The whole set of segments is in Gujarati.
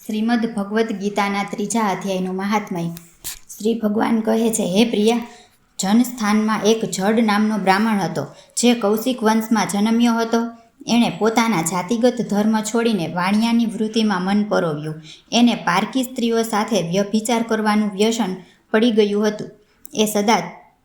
શ્રીમદ ભગવદ્ ગીતાના 3જા અધ્યાયનું મહાત્મય. શ્રી ભગવાન કહે છે, હે પ્રિયા, જનસ્થાનમાં એક જડ નામનો બ્રાહ્મણ હતો, જે કૌશિક વંશમાં જન્મ્યો હતો. એણે પોતાના જાતિગત ધર્મ છોડીને વાણિયાની વૃત્તિમાં મન પરોવ્યું. એને પારકી સ્ત્રીઓ સાથે વ્યભિચાર કરવાનું વ્યસન પડી ગયું હતું. એ સદા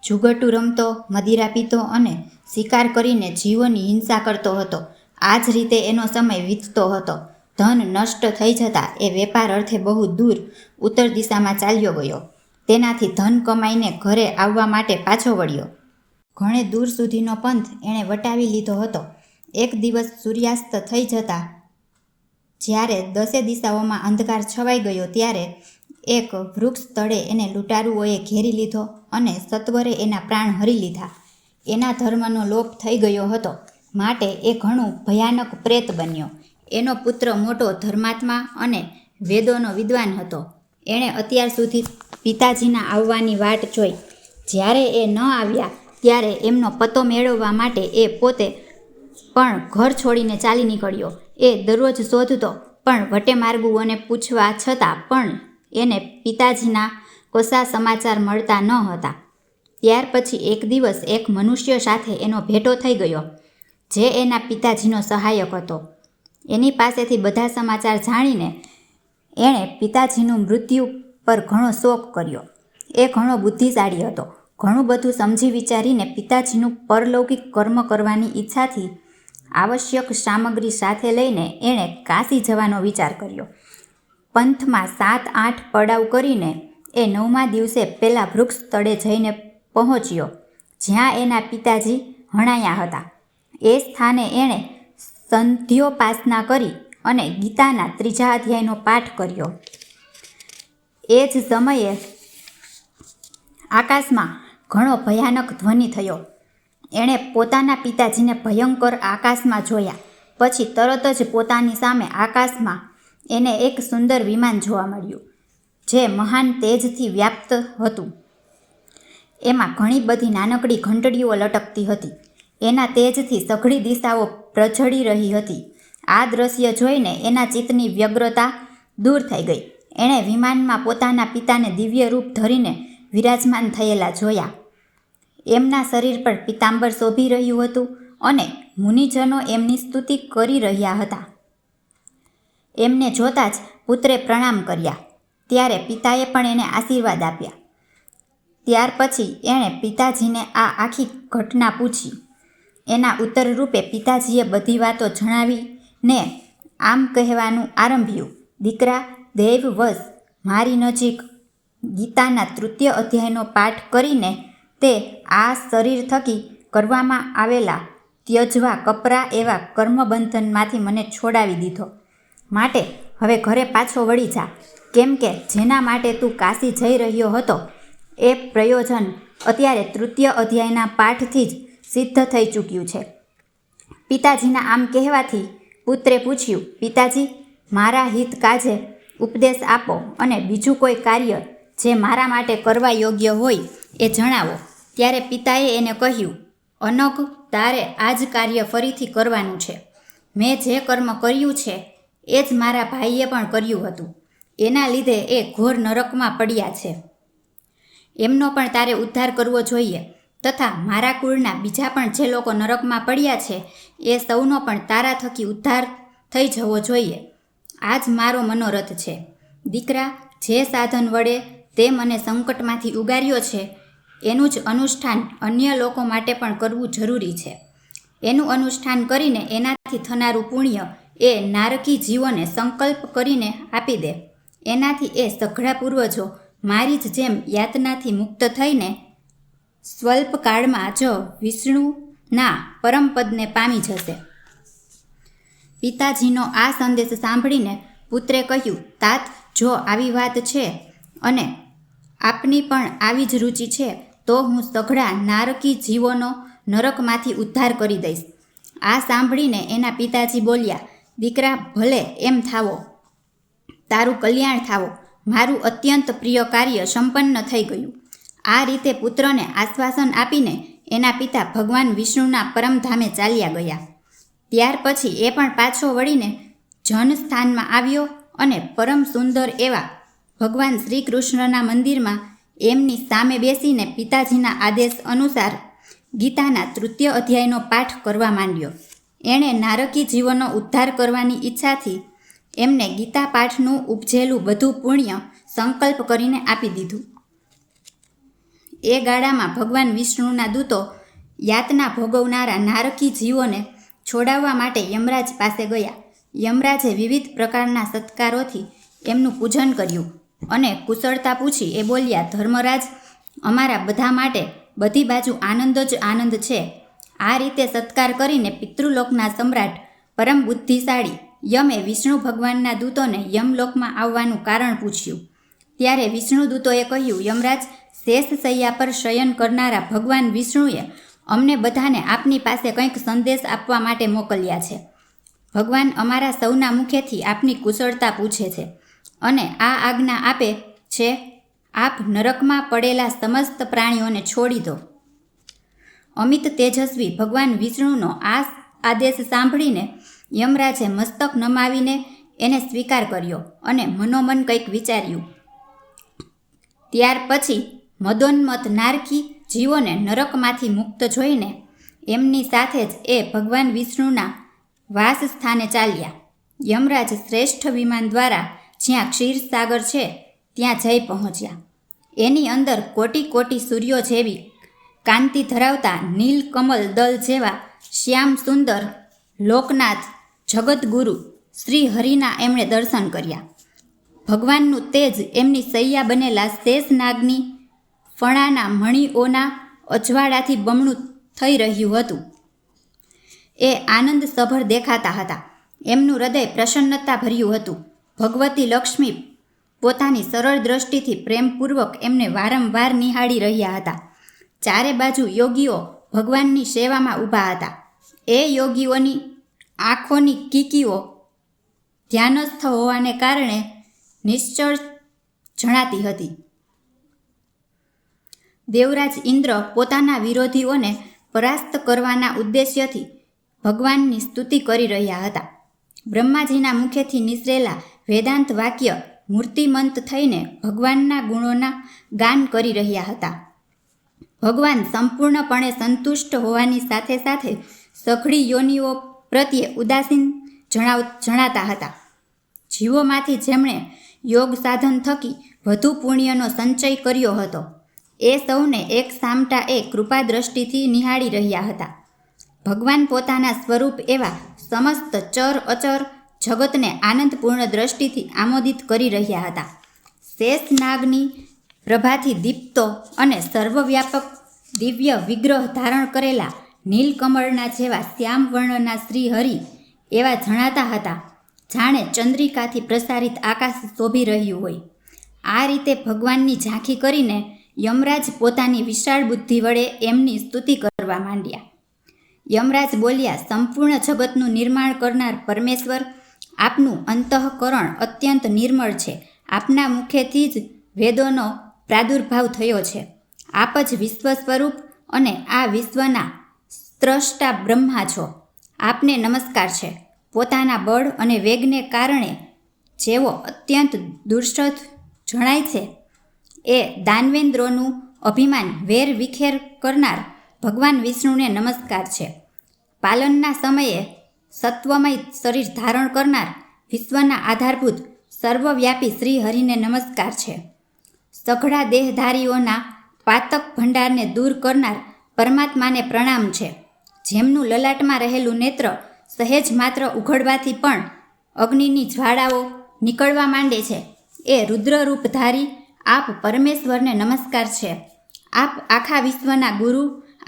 જુગટુ રમતો, મદિરા પીતો અને શિકાર કરીને જીવોની હિંસા કરતો હતો. આ જ રીતે એનો સમય વીતતો હતો. ધન નષ્ટ થઈ જતાં એ વેપાર અર્થે બહુ દૂર ઉત્તર દિશામાં ચાલ્યો ગયો. તેનાથી ધન કમાઈને ઘરે આવવા માટે પાછો વળ્યો. ઘણે દૂર સુધીનો પંથ એણે વટાવી લીધો હતો. એક દિવસ સૂર્યાસ્ત થઈ જતાં જ્યારે 10 દિશાઓમાં અંધકાર છવાઈ ગયો, ત્યારે એક વૃક્ષ તળે એને લૂંટારુઓએ ઘેરી લીધો અને સત્વરે એના પ્રાણ હરી લીધા. એના ધર્મનો લોપ થઈ ગયો હતો, માટે એ ઘણું ભયાનક પ્રેત બન્યો. એનો પુત્ર મોટો ધર્માત્મા અને વેદોનો વિદ્વાન હતો. એણે અત્યાર સુધી પિતાજીના આવવાની વાટ જોઈ. જ્યારે એ ન આવ્યા ત્યારે એમનો પતો મેળવવા માટે એ પોતે પણ ઘર છોડીને ચાલી નીકળ્યો. એ દરરોજ શોધતો, પણ વટેમાર્ગુઓને પૂછવા છતાં પણ એને પિતાજીના કશા સમાચાર મળતા ન હતા. ત્યાર પછી એક દિવસ એક મનુષ્ય સાથે એનો ભેટો થઈ ગયો, જે એના પિતાજીનો સહાયક હતો. એની પાસેથી બધા સમાચાર જાણીને એણે પિતાજીનું મૃત્યુ પર ઘણો શોક કર્યો. એ ઘણો બુદ્ધિશાળી હતો. ઘણું બધું સમજી વિચારીને પિતાજીનું પરલૌકિક કર્મ કરવાની ઈચ્છાથી આવશ્યક સામગ્રી સાથે લઈને એણે કાશી જવાનો વિચાર કર્યો. પંથમાં 7-8 પડાવ કરીને એ 9મા દિવસે પેલા વૃક્ષ તળે જઈને પહોંચ્યો, જ્યાં એના પિતાજી હણાયા હતા. એ સ્થાને એણે સંધ્યોપાસના કરી અને ગીતાના 3જા અધ્યાયનો પાઠ કર્યો. એ જ સમયે આકાશમાં ઘણો ભયાનક ધ્વનિ થયો. એણે પોતાના પિતાજીને ભયંકર આકાશમાં જોયા. પછી તરત જ પોતાની સામે આકાશમાં એને એક સુંદર વિમાન જોવા મળ્યું, જે મહાન તેજથી વ્યાપ્ત હતું. એમાં ઘણી બધી નાનકડી ઘંટડીઓ લટકતી હતી. એના તેજથી સઘળી દિશાઓ પ્રજળી રહી હતી. આ દ્રશ્ય જોઈને એના ચિત્તની વ્યગ્રતા દૂર થઈ ગઈ. એણે વિમાનમાં પોતાના પિતાને દિવ્ય રૂપ ધરીને વિરાજમાન થયેલા જોયા. એમના શરીર પર પીતાંબર શોભી રહ્યું હતું અને મુનિજનો એમની સ્તુતિ કરી રહ્યા હતા. એમને જોતાં જ પુત્રે પ્રણામ કર્યા. ત્યારે પિતાએ પણ એને આશીર્વાદ આપ્યા. ત્યાર પછી એણે પિતાજીને આ આખી ઘટના પૂછી. એના ઉત્તર રૂપે પિતાજીએ બધી વાતો જણાવીને આમ કહેવાનું આરંભ્યું, દીકરા, દૈવવશ મારી નજીક ગીતાના 3ય અધ્યાયનો પાઠ કરીને તે આ શરીર થકી કરવામાં આવેલા ત્યજવા કપરા એવા કર્મબંધનમાંથી મને છોડાવી દીધો. માટે હવે ઘરે પાછો વળી જા, કેમ કે જેના માટે તું કાશી જઈ રહ્યો હતો એ પ્રયોજન અત્યારે 3ય અધ્યાયના પાઠથી જ સિદ્ધ થઈ ચૂક્યું છે. પિતાજીના આમ કહેવાથી પુત્રે પૂછ્યું, પિતાજી, મારા હિત કાજે ઉપદેશ આપો અને બીજું કોઈ કાર્ય જે મારા માટે કરવા યોગ્ય હોય એ જણાવો. ત્યારે પિતાએ એને કહ્યું, અનગ, તારે આ જ કાર્ય ફરીથી કરવાનું છે. મેં જે કર્મ કર્યું છે એ જ મારા ભાઈએ પણ કર્યું હતું. એના લીધે એ ઘોર નરકમાં પડ્યા છે. એમનો પણ તારે ઉદ્ધાર કરવો જોઈએ, તથા મારા કુળના બીજા પણ જે લોકો નરકમાં પડ્યા છે એ સૌનો પણ તારા થકી ઉદ્ધાર થઈ જવો જોઈએ. આ જ મારો મનોરથ છે. દીકરા, જે સાધન વડે તે મને સંકટમાંથી ઉગાર્યો છે એનું જ અનુષ્ઠાન અન્ય લોકો માટે પણ કરવું જરૂરી છે. એનું અનુષ્ઠાન કરીને એનાથી થનારું પુણ્ય એ નારકી જીવોને સંકલ્પ કરીને આપી દે. એનાથી એ સઘળા પૂર્વજો મારી જ જેમ યાતનાથી મુક્ત થઈને સ્વલ્પ કાળમાં જ વિષ્ણુના પરમપદને પામી જશે. પિતાજીનો આ સંદેશ સાંભળીને પુત્રે કહ્યું, તાત, જો આવી વાત છે અને આપની પણ આવી જ રુચિ છે તો હું સઘળા નારકી જીવોનો નરકમાંથી ઉદ્ધાર કરી દઈશ. આ સાંભળીને એના પિતાજી બોલ્યા, દીકરા, ભલે એમ થાવો, તારું કલ્યાણ થાવો. મારું અત્યંત પ્રિય કાર્ય સંપન્ન થઈ ગયું. આ રીતે પુત્રને આશ્વાસન આપીને એના પિતા ભગવાન વિષ્ણુના પરમધામે ચાલ્યા ગયા. ત્યાર પછી એ પણ પાછો વળીને જનસ્થાનમાં આવ્યો અને પરમ સુંદર એવા ભગવાન શ્રી કૃષ્ણના મંદિરમાં એમની સામે બેસીને પિતાજીના આદેશ અનુસાર ગીતાના 3ય અધ્યાયનો પાઠ કરવા માંડ્યો. એણે નારકી જીવોનો ઉદ્ધાર કરવાની ઈચ્છાથી એમને ગીતા પાઠનું ઉપજેલું બધું પુણ્ય સંકલ્પ કરીને આપી દીધું. એ ગાળામાં ભગવાન વિષ્ણુના દૂતો યાતના ભોગવનારા નારકી જીવોને છોડાવવા માટે યમરાજ પાસે ગયા. યમરાજે વિવિધ પ્રકારના સત્કારોથી એમનું પૂજન કર્યું અને કુશળતા પૂછી એ બોલ્યા, ધર્મરાજ, અમારા બધા માટે બધી બાજુ આનંદ જ આનંદ છે. આ રીતે સત્કાર કરીને પિતૃલોકના સમ્રાટ પરમ બુદ્ધિશાળી યમે વિષ્ણુ ભગવાનના દૂતોને યમલોકમાં આવવાનું કારણ પૂછ્યું. ત્યારે વિષ્ણુ દૂતોએ કહ્યું, યમરાજ, શેષ શૈયા પર શયન કરનારા ભગવાન વિષ્ણુએ અમને બધાને આપની પાસે કંઈક સંદેશ આપવા માટે મોકલ્યા છે. ભગવાન અમારા સૌના મુખેથી આપની કુશળતા પૂછે છે અને આ આજ્ઞા આપે છે, આપ નરકમાં પડેલા સમસ્ત પ્રાણીઓને છોડી દો. અમિત તેજસ્વી ભગવાન વિષ્ણુનો આ આદેશ સાંભળીને યમરાજે મસ્તક નમાવીને એને સ્વીકાર કર્યો અને મનોમન કંઈક વિચાર્યું. ત્યાર પછી મદોન્મત નારકી જીવોને નરકમાંથી મુક્ત જોઈને એમની સાથે જ એ ભગવાન વિષ્ણુના વાસ સ્થાને ચાલ્યા. યમરાજ શ્રેષ્ઠ વિમાન દ્વારા જ્યાં ક્ષીરસાગર છે ત્યાં જઈ પહોંચ્યા. એની અંદર કોટી કોટી સૂર્યો જેવી કાંતિ ધરાવતા નીલકમલ દલ જેવા શ્યામ સુંદર લોકનાથ જગતગુરુ શ્રી હરિના એમણે દર્શન કર્યા. ભગવાનનું તેજ એમની સૈયા બનેલા શેષનાગની ફણાના મણીઓના અજવાળાથી બમણું થઈ રહ્યું હતું. એ આનંદ સભર દેખાતા હતા. એમનું હૃદય પ્રસન્નતા ભર્યું હતું. ભગવતી લક્ષ્મી પોતાની સરળ દ્રષ્ટિથી પ્રેમપૂર્વક એમને વારંવાર નિહાળી રહ્યા હતા. ચારે બાજુ યોગીઓ ભગવાનની સેવામાં ઊભા હતા. એ યોગીઓની આંખોની કીકીઓ ધ્યાનસ્થ હોવાને કારણે નિશ્ચળ જણાતી હતી. દેવરાજ ઇન્દ્ર પોતાના વિરોધીઓને પરાસ્ત કરવાના ઉદ્દેશ્યથી ભગવાનની સ્તુતિ કરી રહ્યા હતા. બ્રહ્માજીના મુખેથી નિસરેલા વેદાંત વાક્ય મૂર્તિમંત થઈને ભગવાનના ગુણોના ગાન કરી રહ્યા હતા. ભગવાન સંપૂર્ણપણે સંતુષ્ટ હોવાની સાથે સાથે સઘળી યોનિઓ પ્રત્યે ઉદાસીન જણાતા હતા. જીવોમાંથી જેમણે યોગ સાધન થકી વધુ પુણ્યનો સંચય કર્યો હતો એ સૌને એક સામટા એ કૃપા દ્રષ્ટિથી નિહાળી રહ્યા હતા. ભગવાન પોતાના સ્વરૂપ એવા સમસ્ત ચર અચર જગતને આનંદપૂર્ણ દ્રષ્ટિથી આમોદિત કરી રહ્યા હતા. શેષનાગની પ્રભાથી દીપ્તો અને સર્વવ્યાપક દિવ્ય વિગ્રહ ધારણ કરેલા નીલકમળના જેવા શ્યામ વર્ણના શ્રી હરિ એવા જણાતા હતા, જાણે ચંદ્રિકાથી પ્રસારિત આકાશ શોભી રહ્યું હોય. આ રીતે ભગવાનની ઝાંખી કરીને યમરાજ પોતાની વિશાળ બુદ્ધિ વડે એમની સ્તુતિ કરવા માંડ્યા. યમરાજ બોલ્યા, સંપૂર્ણ જગતનું નિર્માણ કરનાર પરમેશ્વર, આપનું અંતઃકરણ અત્યંત નિર્મળ છે. આપના મુખેથી જ વેદોનો પ્રાદુર્ભાવ થયો છે. આપ જ વિશ્વ સ્વરૂપ અને આ વિશ્વના સ્રષ્ટા બ્રહ્મા છો. આપને નમસ્કાર છે. પોતાના બળ અને વેગને કારણે જેવો અત્યંત દુર્ષત જણાય છે એ દાનવેન્દ્રોનું અભિમાન વેર વિખેર કરનાર ભગવાન વિષ્ણુને નમસ્કાર છે. પાલનના સમયે સત્વમય શરીર ધારણ કરનાર વિશ્વના આધારભૂત સર્વવ્યાપી શ્રી હરિને નમસ્કાર છે. સઘળા દેહધારીઓના પાતક ભંડારને દૂર કરનાર પરમાત્માને પ્રણામ છે. જેમનું લલાટમાં રહેલું નેત્ર સહેજ માત્ર ઉઘડવાથી પણ અગ્નિની જ્વાળાઓ નીકળવા માંડે છે એ રુદ્રરૂપધારી આપ પરમેશ્વરને નમસ્કાર છે. આપ આખા વિશ્વના ગુરુ,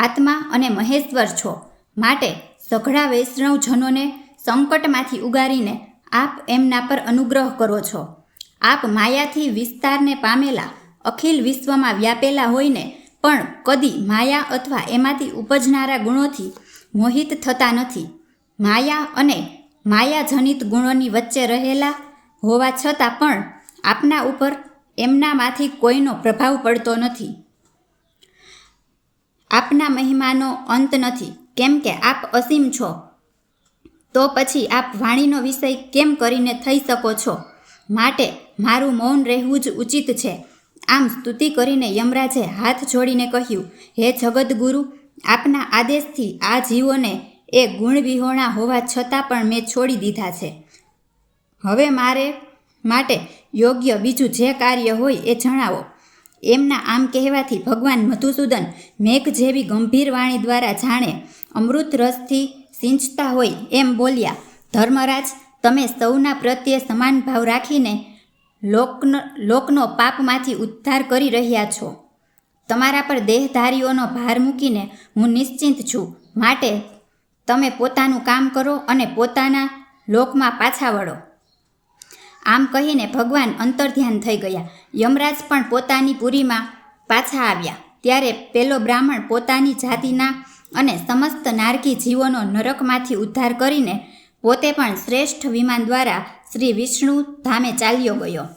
આત્મા અને મહેશ્વર છો. માટે સઘળા વૈષ્ણવજનોને સંકટમાંથી ઉગારીને આપ એમના પર અનુગ્રહ કરો છો. આપ માયાથી વિસ્તારને પામેલા અખિલ વિશ્વમાં વ્યાપેલા હોઈને પણ કદી માયા અથવા એમાંથી ઉપજનારા ગુણોથી મોહિત થતા નથી. માયા અને માયાજનિત ગુણોની વચ્ચે રહેલા હોવા છતાં પણ આપના ઉપર એમનામાંથી કોઈનો પ્રભાવ પડતો નથી. આપના મહિમાનો અંત નથી, કેમ કે આપ અસીમ છો. તો પછી આપ વાણીનો વિષય કેમ કરીને થઈ શકો છો? માટે મારું મૌન રહેવું જ ઉચિત છે. આમ સ્તુતિ કરીને યમરાજે હાથ જોડીને કહ્યું, હે જગદગુરુ, આપના આદેશથી આ જીવોને એ ગુણવિહોણા હોવા છતાં પણ મેં છોડી દીધા છે. હવે મારે માટે યોગ્ય બીજું જે કાર્ય હોય એ જણાવો. એમના આમ કહેવાથી ભગવાન મધુસૂદન મેઘ જેવી ગંભીર વાણી દ્વારા જાણે અમૃત રસથી સિંચતા હોય એમ બોલ્યા, ધર્મરાજ, તમે સૌના પ્રત્યે સમાન ભાવ રાખીને લોકનો પાપમાંથી ઉદ્ધાર કરી રહ્યા છો. તમારા પર દેહધારીઓનો ભાર મૂકીને હું નિશ્ચિંત છું. માટે તમે પોતાનું કામ કરો અને પોતાના લોકમાં પાછા વળો. આમ કહીને ભગવાન અંતર્ધ્યાન થઈ ગયા. યમરાજ પણ પોતાની પુરીમાં પાછા આવ્યા. ત્યારે પેલો બ્રાહ્મણ પોતાની જાતિના અને સમસ્ત નારકી જીવોનો નરકમાંથી ઉદ્ધાર કરીને પોતે પણ શ્રેષ્ઠ વિમાન દ્વારા શ્રી વિષ્ણુ ધામે ચાલ્યો ગયો.